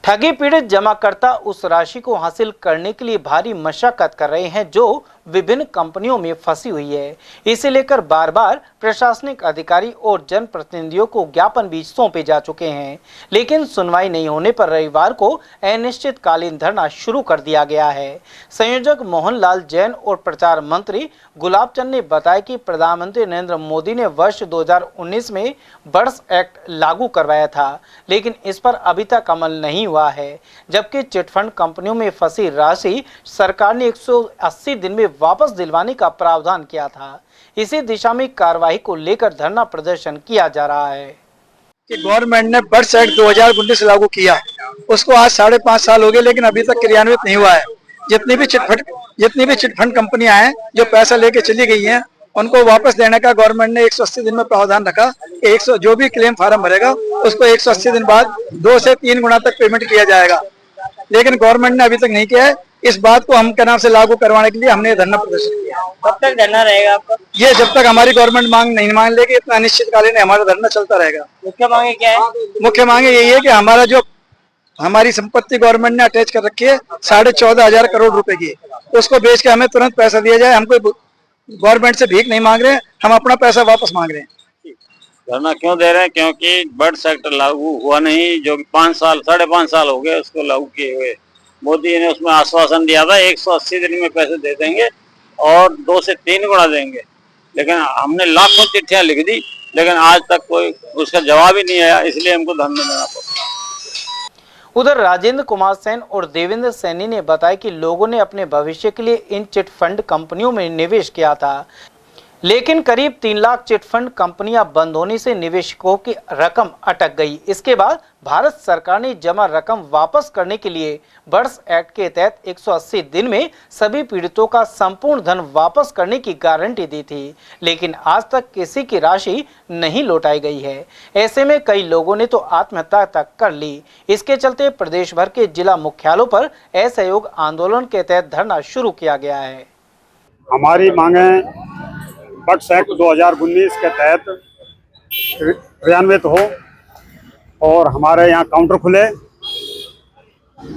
ठगी पीड़ित जमाकर्ता उस राशि को हासिल करने के लिए भारी मशक्कत कर रहे हैं जो विभिन्न कंपनियों में फंसी हुई है। इसे लेकर बार बार प्रशासनिक अधिकारी और जनप्रतिनिधियों को ज्ञापन भी सौंपे जा चुके हैं, लेकिन सुनवाई नहीं होने पर रविवार को अनिश्चितकालीन धरना शुरू कर दिया गया है। संयोजक मोहनलाल जैन और प्रचार मंत्री गुलाब चंद ने बताया कि प्रधानमंत्री नरेंद्र मोदी ने वर्ष 2019 में बर्ड्स एक्ट लागू करवाया था, लेकिन इस पर अभी तक अमल नहीं हुआ है। जबकि चिटफंड कंपनियों में फंसी राशि सरकार ने 180 दिन में वापस दिलवाने का प्रावधान किया था। इसी दिशा में कार्रवाई को लेकर धरना प्रदर्शन किया जा रहा है कि गवर्नमेंट ने बर्ड्स एक्ट 2019 लागू किया, उसको आज 5.5 साल हो गए, लेकिन अभी तक क्रियान्वित नहीं हुआ है। जितनी भी चिटफंड कंपनियां हैं जो पैसा लेके चली गई हैं, उनको वापस देने का गवर्नमेंट ने 180 दिन में प्रावधान रखा। 100 जो भी क्लेम फार्म भरेगा उसको 180 दिन बाद 2 से 3 गुना तक पेमेंट किया जाएगा, लेकिन गवर्नमेंट ने अभी तक नहीं किया है। इस बात को हम के नाम से लागू करवाने के लिए हमने धरना प्रदर्शन किया। कब तक धरना रहेगा आपका? ये जब तक हमारी गवर्नमेंट मांग नहीं मान लेगी, इतना अनिश्चितकालीन हमारा धरना चलता रहेगा। मुख्य मांगे क्या है? मुख्य मांगे यही है कि हमारी संपत्ति गवर्नमेंट ने अटैच कर रखी है 14,500 करोड़ रुपए की, उसको बेच के हमें तुरंत पैसा दिया जाए। हम कोई गवर्नमेंट से भीख नहीं मांग रहे हैं, हम अपना पैसा वापस मांग रहे हैं। धरना क्यों दे रहे हैं? क्योंकि बर्ड्स एक्ट लागू हुआ नहीं, जो 5.5 साल हो गए उसको लागू किए हुए। मोदी ने उसमें आश्वासन दिया था 180 दिन में पैसे दे देंगे और 2 से 3 गुना देंगे, लेकिन हमने लाखों चिट्ठियां लिख दी, लेकिन आज तक कोई उसका जवाब ही नहीं आया, इसलिए हमको धरना देना पड़ा। उधर राजेंद्र कुमार सेन और देवेंद्र सैनी ने बताया कि लोगों ने अपने भविष्य के लिए इन चिटफंड कंपनियों में निवेश किया था, लेकिन करीब 3 लाख चिटफंड कंपनियां बंद होने से निवेशकों की रकम अटक गई। इसके बाद भारत सरकार ने जमा रकम वापस करने के लिए बर्ड्स एक्ट के तहत 180 दिन में सभी पीड़ितों का संपूर्ण धन वापस करने की गारंटी दी थी, लेकिन आज तक किसी की राशि नहीं लौटाई गई है। ऐसे में कई लोगों ने तो आत्महत्या तक कर ली। इसके चलते प्रदेश भर के जिला मुख्यालयों पर असहयोग आंदोलन के तहत धरना शुरू किया गया है। हमारी मांगे बर्ड्स एक्ट 2019 के तहत क्रियान्वित हो और हमारे यहाँ काउंटर खुले,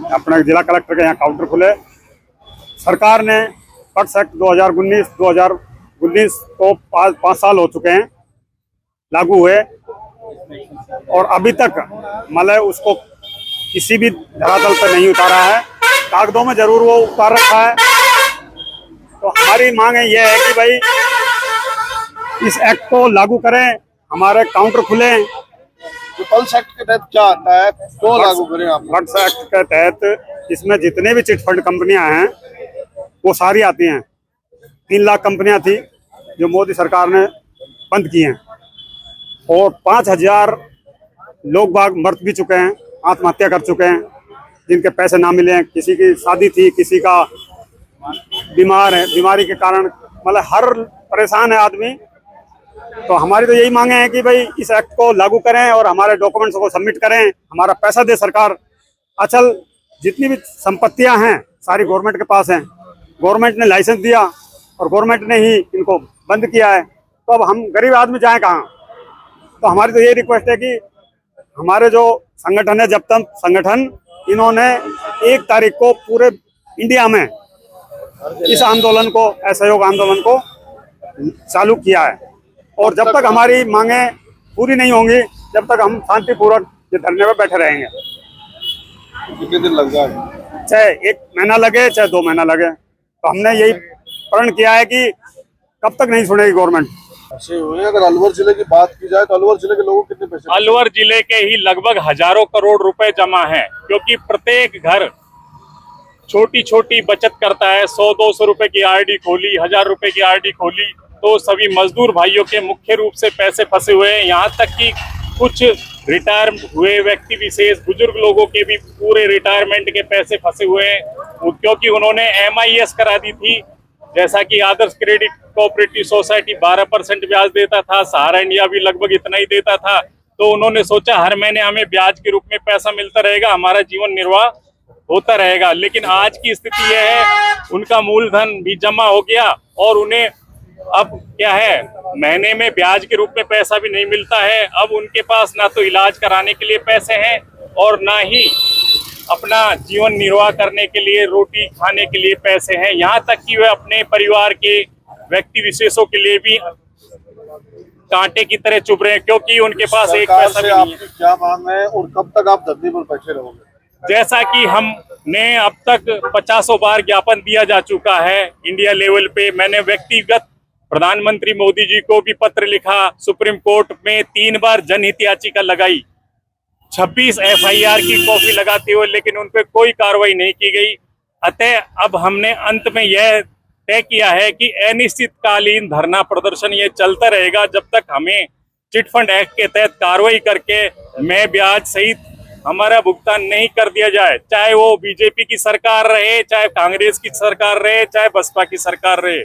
अपने जिला कलेक्टर के यहाँ काउंटर खुले। सरकार ने बर्ड्स एक्ट 2019 को 5 साल हो चुके हैं लागू हुए, और अभी तक मतलब उसको किसी भी धरातल पर नहीं उतारा है। कागजों में जरूर वो उतार रखा है। तो हमारी मांग ये है कि भाई इस एक्ट को लागू करें, हमारे काउंटर खुले। बर्ड्स एक्ट के तहत क्या आता है, तो लागू करें आप? बर्ड्स एक्ट के तहत इसमें जितने भी चिटफंड कंपनियां हैं वो सारी आती हैं। 3 लाख कंपनियां थी जो मोदी सरकार ने बंद की हैं, और 5,000 लोग बाग मर भी चुके हैं, आत्महत्या कर चुके हैं, जिनके पैसे ना मिले हैं। किसी की शादी थी, किसी का बीमार है, बीमारी के कारण मतलब हर परेशान है आदमी। तो हमारी तो यही मांगे हैं कि भाई इस एक्ट को लागू करें और हमारे डॉक्यूमेंट्स को सबमिट करें, हमारा पैसा दे सरकार। अचल जितनी भी संपत्तियां हैं सारी गवर्नमेंट के पास हैं, गवर्नमेंट ने लाइसेंस दिया और गवर्नमेंट ने ही इनको बंद किया है। तो अब हम गरीब आदमी जाएं कहाँ? तो हमारी तो ये रिक्वेस्ट है कि हमारे जो संगठन है जब तक संगठन, इन्होंने 1 तारीख को पूरे इंडिया में इस आंदोलन को, असहयोग आंदोलन को चालू किया है, और जब तक हमारी मांगे पूरी नहीं होंगी जब तक हम शांतिपूर्वक ये धरने पर बैठे रहेंगे। कितने दिन लग जाए? चाहे 1 महीना लगे, चाहे 2 महीना लगे। तो हमने यही प्रण किया है कि कब तक नहीं सुनेगी गवर्नमेंट। अगर अलवर जिले की बात की जाए तो अलवर जिले के लोगों को कितने पैसे? अलवर जिले के ही लगभग हजारों करोड़ रुपए जमा हैं, क्योंकि प्रत्येक घर छोटी छोटी बचत करता है। 100-200 रुपए की आरडी खोली, 1000 रुपए की आरडी खोली, तो सभी मजदूर भाइयों के मुख्य रूप से पैसे फंसे हुए हैं। यहाँ तक कि कुछ रिटायर हुए व्यक्ति विशेष, बुजुर्ग लोगों के भी पूरे रिटायरमेंट के पैसे फंसे हुए हैं, क्योंकि उन्होंने MIS करा दी थी। जैसा कि आदर्श क्रेडिट कोऑपरेटिव सोसाइटी 12% ब्याज देता था, सहारा इंडिया भी लगभग इतना ही देता था। तो उन्होंने सोचा हर महीने हमें ब्याज के रूप में पैसा मिलता रहेगा, हमारा जीवन निर्वाह होता रहेगा। लेकिन आज की स्थिति यह है, उनका मूलधन भी जमा हो गया और उन्हें अब क्या है, महीने में ब्याज के रूप में पैसा भी नहीं मिलता है। अब उनके पास ना तो इलाज कराने के लिए पैसे हैं और ना ही अपना जीवन निर्वाह करने के लिए, रोटी खाने के लिए पैसे हैं, यहाँ तक कि वे अपने परिवार के व्यक्ति विशेषों के लिए भी कांटे की तरह चुभ रहे हैं, क्योंकि उनके पास एक सरकार पैसा से भी नहीं है। आपकी क्या मांग है और कब तक आप धरने पर बैठे रहोगे? जैसा कि हमने अब तक 50 बार ज्ञापन दिया जा चुका है इंडिया लेवल पे, मैंने व्यक्तिगत प्रधानमंत्री मोदी जी को भी पत्र लिखा, सुप्रीम कोर्ट में 3 बार जनहित याचिका लगाई, 26 FIR की कॉपी लगाते हुए, लेकिन उन पे कोई कार्रवाई नहीं की गई। अतः अब हमने अंत में यह तय किया है कि अनिश्चितकालीन धरना प्रदर्शन ये चलता रहेगा जब तक हमें चिटफंड एक्ट के तहत कार्रवाई करके मैं ब्याज सहित हमारा भुगतान नहीं कर दिया जाए, चाहे वो बीजेपी की सरकार रहे, चाहे कांग्रेस की सरकार रहे, चाहे बसपा की सरकार रहे।